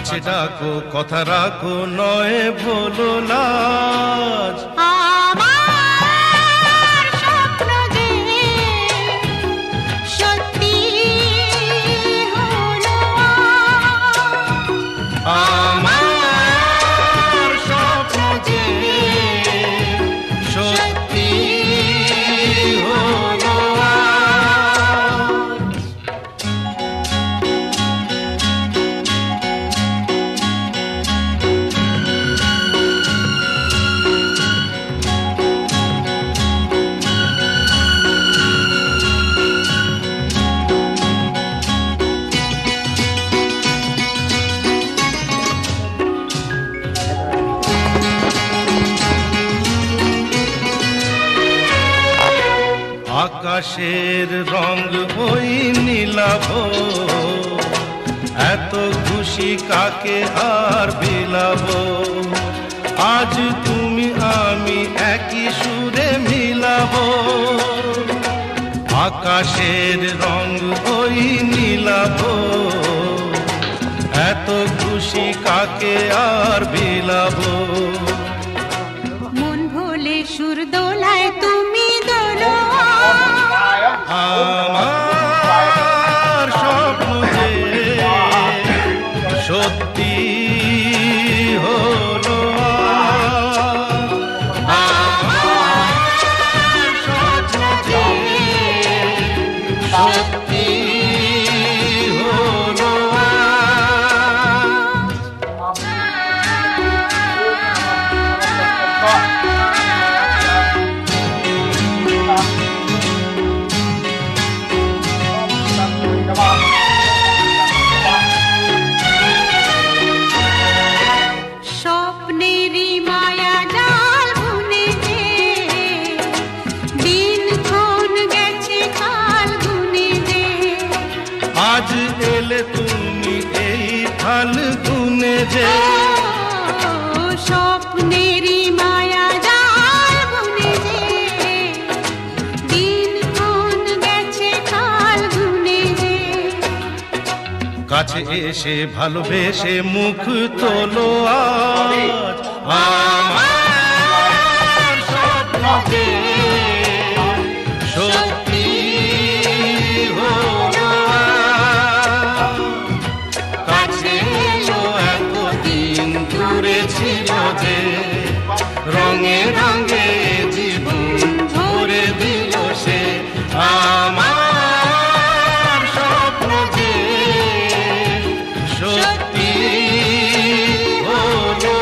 কাছে ডাকো কথা রাখো নয় ভোলো লাজ। আমার স্বপ্ন যে সত্যি হলো আমার স্বপ্ন যে সত্যি হলো আকাশের রং ওই নীলাভ, এত খুশি কাকে আর বিলাব। আজ তুমি আমি একই সুরে মিলাব। আকাশের রং ওই নীলাভ, এত খুশি কাকে আর বিলাব। মন ভোলে সুর দোলায় তুমি দোলো আমার স্বপ্ন যে সত্যি হলো আমার স্বপ্ন যে সত্যি হলো স্বপ্নেরই মায়া জাল বুনে যে দিনক্ষণ গেছে কাল গুনে যে। আজ এলে তুমি এই ফাল্গুনে যে। স্বপ্নেরই মায়া জাল বুনে যে দিনক্ষণ গেছে কাল গুনে যে। কাছে এসে ভালোবেসে মুখ তোলো আজ। আমার স্বপ্ন যে সত্যি হলো কাছে এলো এতদিন দূরে ছিল যে। রঙে রঙে জীবন ভরে দিল সে। আমার স্বপ্ন যে সত্যি হলো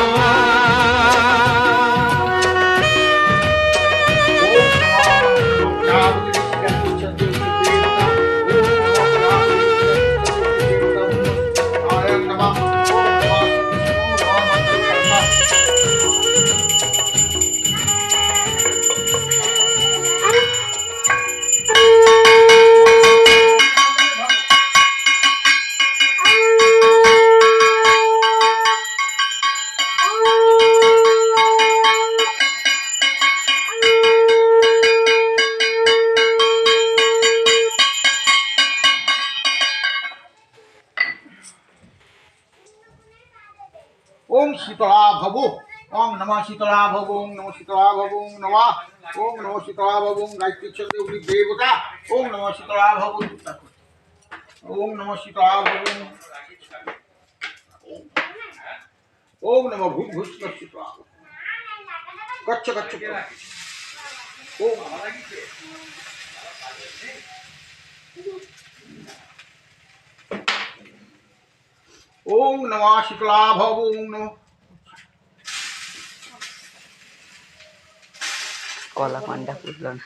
ओम शीतला भवो ओम नमः शीतला भवो ओम नमः शीतला भवो नमः ओम नमः शीतला भवो गायत्री चंद्र उदी देवता ओम नमः शीतला भवो ओम नमः शीतला भवो ओम नमः भूत भूत शीतला गच्छ गच्छ ओम ओम नमः शीतला भवो ओम नमः কলা পান্ডা পুষলো না।